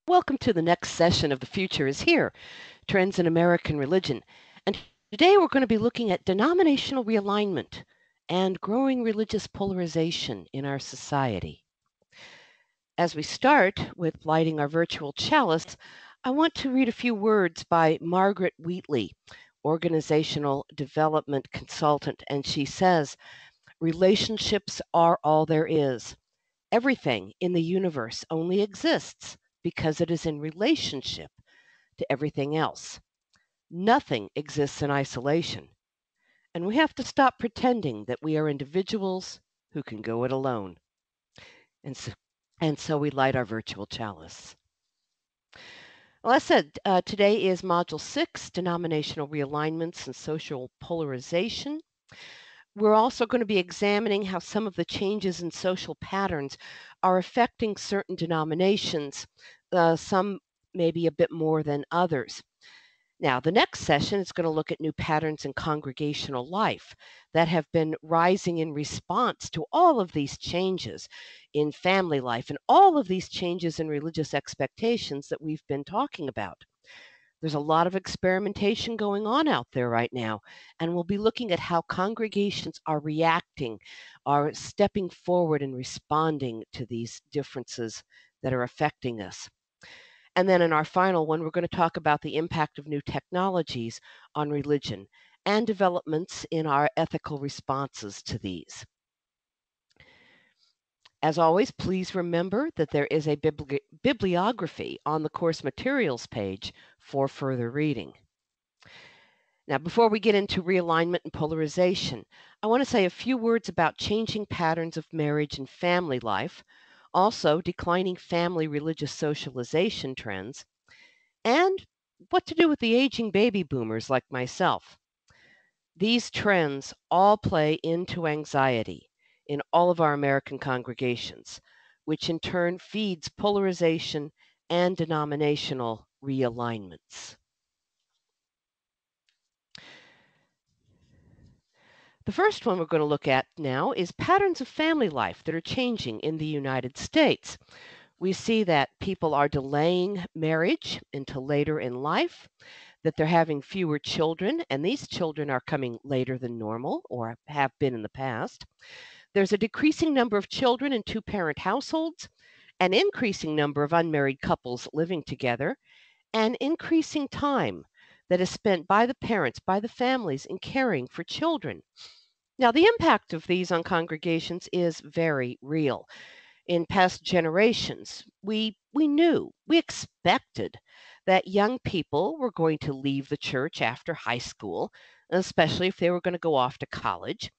Welcome to the next session of The Future is Here, Trends in American Religion. And today we're going to be looking at denominational realignment and growing religious polarization in our society. As we start with lighting our virtual chalice, I want to read a few words by Margaret Wheatley, organizational development consultant, and she says, relationships are all there is. Everything in the universe only exists because it is in relationship to everything else. Nothing exists in isolation, and we have to stop pretending that we are individuals who can go it alone. And so, and so we light our virtual chalice. Well, as I said, today is Module 6, Denominational Realignments and Social Polarization. We're also going to be examining how some of the changes in social patterns are affecting certain denominations, some maybe a bit more than others. Now, the next session is going to look at new patterns in congregational life that have been rising in response to all of these changes in family life and all of these changes in religious expectations that we've been talking about. There's a lot of experimentation going on out there right now, and we'll be looking at how congregations are reacting, are stepping forward and responding to these differences that are affecting us. And then in our final one, we're going to talk about the impact of new technologies on religion and developments in our ethical responses to these. As always, please remember that there is a bibliography on the course materials page for further reading. Now, before we get into realignment and polarization, I want to say a few words about changing patterns of marriage and family life, also declining family religious socialization trends, and what to do with the aging baby boomers like myself. These trends all play into anxiety in all of our American congregations, which in turn feeds polarization and denominational realignments. The first one we're going to look at now is patterns of family life that are changing in the United States. We see that people are delaying marriage until later in life, that they're having fewer children, and these children are coming later than normal or have been in the past. There's a decreasing number of children in two-parent households, an increasing number of unmarried couples living together, and increasing time that is spent by the parents, by the families in caring for children. Now, the impact of these on congregations is very real. In past generations, we knew, we expected that young people were going to leave the church after high school, especially if they were going to go off to college.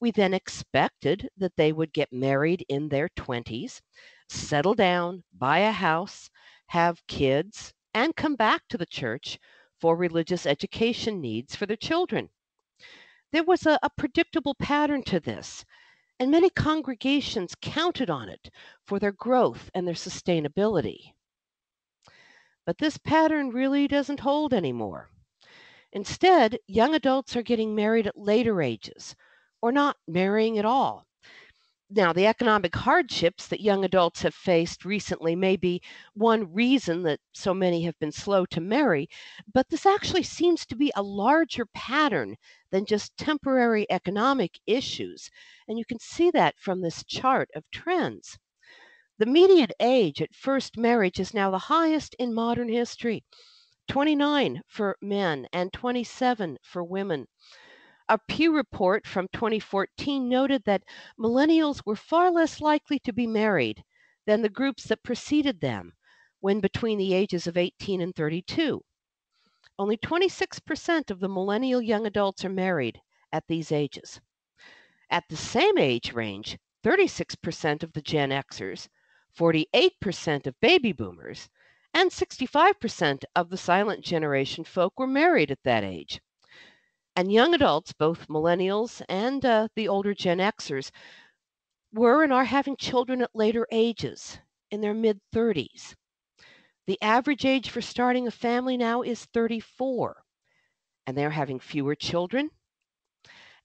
We then expected that they would get married in their 20s, settle down, buy a house, have kids, and come back to the church for religious education needs for their children. There was a predictable pattern to this, and many congregations counted on it for their growth and their sustainability. But this pattern really doesn't hold anymore. Instead, young adults are getting married at later ages or not marrying at all. Now, the economic hardships that young adults have faced recently may be one reason that so many have been slow to marry, but this actually seems to be a larger pattern than just temporary economic issues. And you can see that from this chart of trends. The median age at first marriage is now the highest in modern history, 29 for men and 27 for women. A Pew report from 2014 noted that millennials were far less likely to be married than the groups that preceded them when between the ages of 18 and 32. Only 26% of the millennial young adults are married at these ages. At the same age range, 36% of the Gen Xers, 48% of baby boomers, and 65% of the silent generation folk were married at that age. And young adults, both millennials and the older Gen Xers, were and are having children at later ages, in their mid-30s. The average age for starting a family now is 34, and they're having fewer children,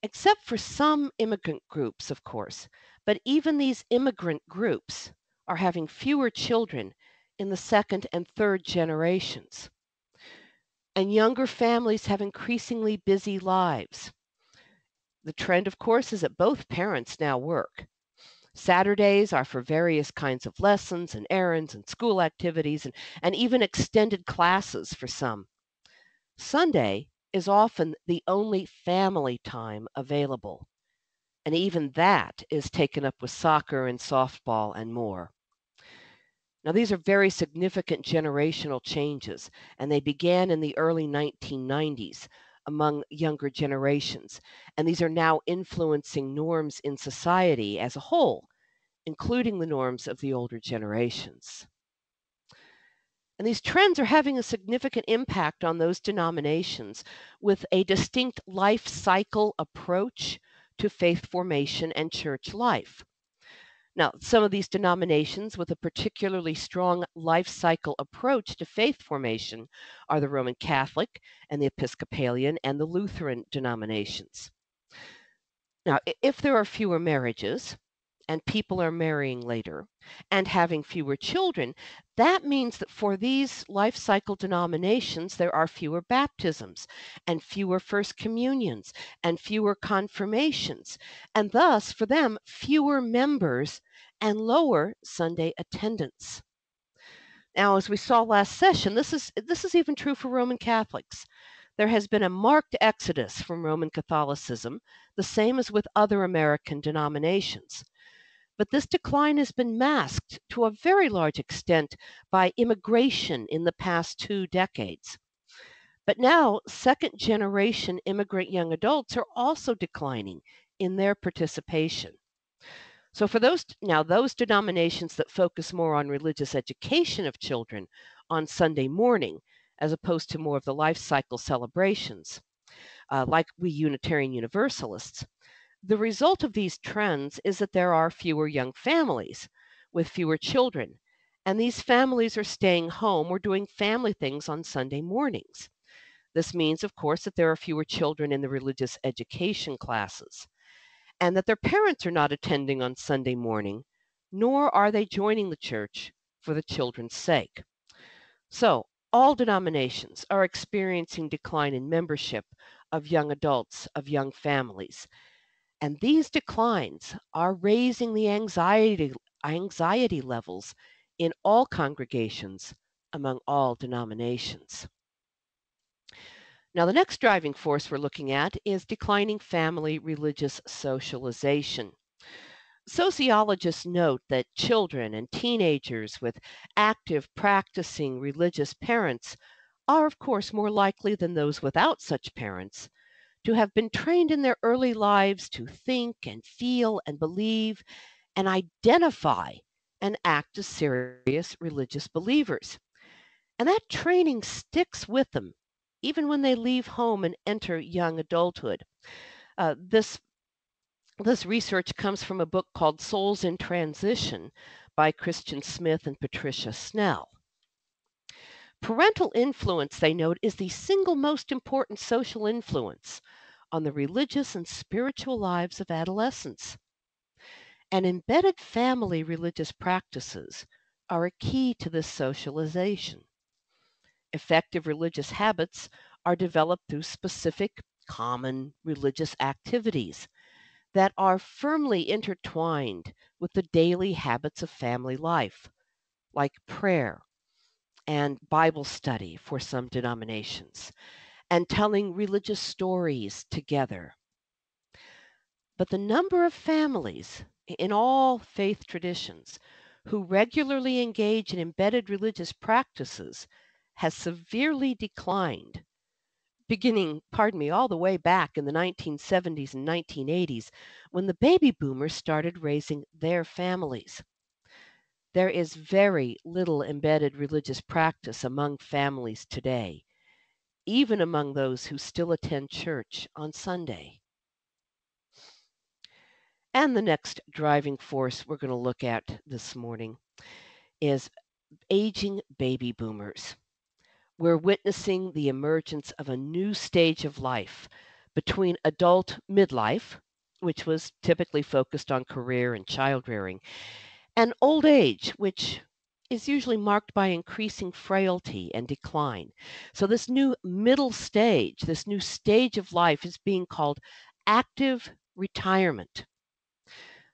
except for some immigrant groups, of course. But even these immigrant groups are having fewer children in the second and third generations. And younger families have increasingly busy lives. The trend, of course, is that both parents now work. Saturdays are for various kinds of lessons and errands and school activities and even extended classes for some. Sunday is often the only family time available, and even that is taken up with soccer and softball and more. Now, these are very significant generational changes, and they began in the early 1990s among younger generations, and these are now influencing norms in society as a whole, including the norms of the older generations. And these trends are having a significant impact on those denominations with a distinct life cycle approach to faith formation and church life. Now, some of these denominations with a particularly strong life cycle approach to faith formation are the Roman Catholic and the Episcopalian and the Lutheran denominations. Now, if there are fewer marriages and people are marrying later and having fewer children, that means that for these life cycle denominations, there are fewer baptisms and fewer first communions and fewer confirmations, and thus, for them, fewer members and lower Sunday attendance. Now, as we saw last session, this is even true for Roman Catholics. There has been a marked exodus from Roman Catholicism, the same as with other American denominations. But this decline has been masked to a very large extent by immigration in the past 2 decades. But now, second generation immigrant young adults are also declining in their participation. So for those denominations that focus more on religious education of children on Sunday morning, as opposed to more of the life cycle celebrations, like we Unitarian Universalists, the result of these trends is that there are fewer young families with fewer children, and these families are staying home or doing family things on Sunday mornings. This means, of course, that there are fewer children in the religious education classes, and that their parents are not attending on Sunday morning, nor are they joining the church for the children's sake. So, all denominations are experiencing decline in membership of young adults, of young families. And these declines are raising the anxiety levels in all congregations among all denominations. Now, the next driving force we're looking at is declining family religious socialization. Sociologists note that children and teenagers with active, practicing religious parents are, of course, more likely than those without such parents to have been trained in their early lives to think and feel and believe and identify and act as serious religious believers. And that training sticks with them even when they leave home and enter young adulthood. This research comes from a book called Souls in Transition by Christian Smith and Patricia Snell. Parental influence, they note, is the single most important social influence on the religious and spiritual lives of adolescents. And embedded family religious practices are a key to this socialization. Effective religious habits are developed through specific, common religious activities that are firmly intertwined with the daily habits of family life, like prayer and Bible study for some denominations, and telling religious stories together. But the number of families in all faith traditions who regularly engage in embedded religious practices has severely declined, beginning, all the way back in the 1970s and 1980s when the baby boomers started raising their families. There is very little embedded religious practice among families today, even among those who still attend church on Sunday. And the next driving force we're going to look at this morning is aging baby boomers. We're witnessing the emergence of a new stage of life between adult midlife, which was typically focused on career and child rearing, and old age, which is usually marked by increasing frailty and decline. So, this new middle stage, this new stage of life is being called active retirement.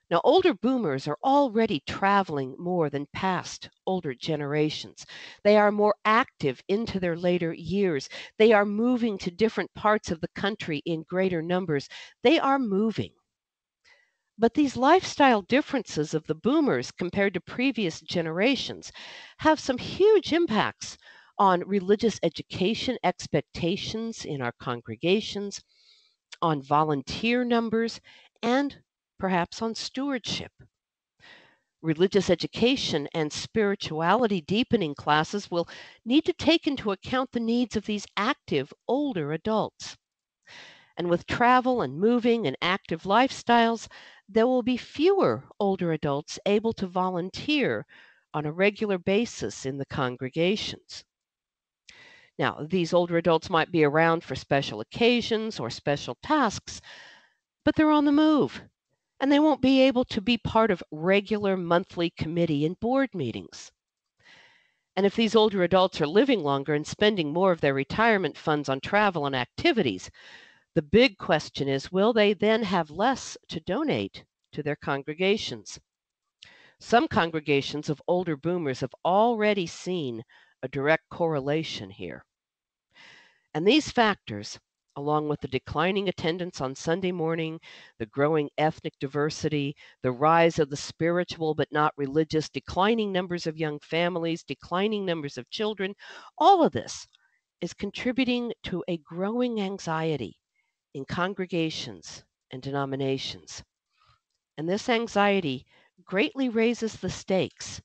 Now, older boomers are already traveling more than past older generations. They are more active into their later years. They are moving to different parts of the country in greater numbers. They are moving. But these lifestyle differences of the boomers compared to previous generations have some huge impacts on religious education expectations in our congregations, on volunteer numbers, and perhaps on stewardship. Religious education and spirituality deepening classes will need to take into account the needs of these active older adults. And with travel and moving and active lifestyles, there will be fewer older adults able to volunteer on a regular basis in the congregations. Now, these older adults might be around for special occasions or special tasks, but they're on the move and they won't be able to be part of regular monthly committee and board meetings. And if these older adults are living longer and spending more of their retirement funds on travel and activities, the big question is, will they then have less to donate to their congregations? Some congregations of older boomers have already seen a direct correlation here. And these factors, along with the declining attendance on Sunday morning, the growing ethnic diversity, the rise of the spiritual but not religious, declining numbers of young families, declining numbers of children, all of this is contributing to a growing anxiety in congregations and denominations. And this anxiety greatly raises the stakes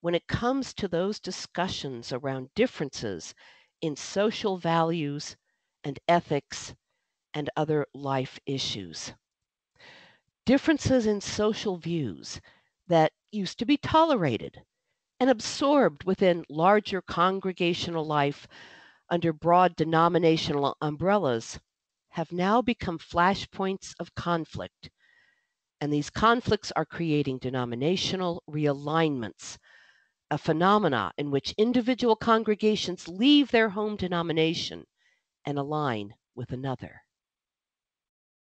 when it comes to those discussions around differences in social values and ethics and other life issues. Differences in social views that used to be tolerated and absorbed within larger congregational life under broad denominational umbrellas have now become flashpoints of conflict. And these conflicts are creating denominational realignments, a phenomena in which individual congregations leave their home denomination and align with another.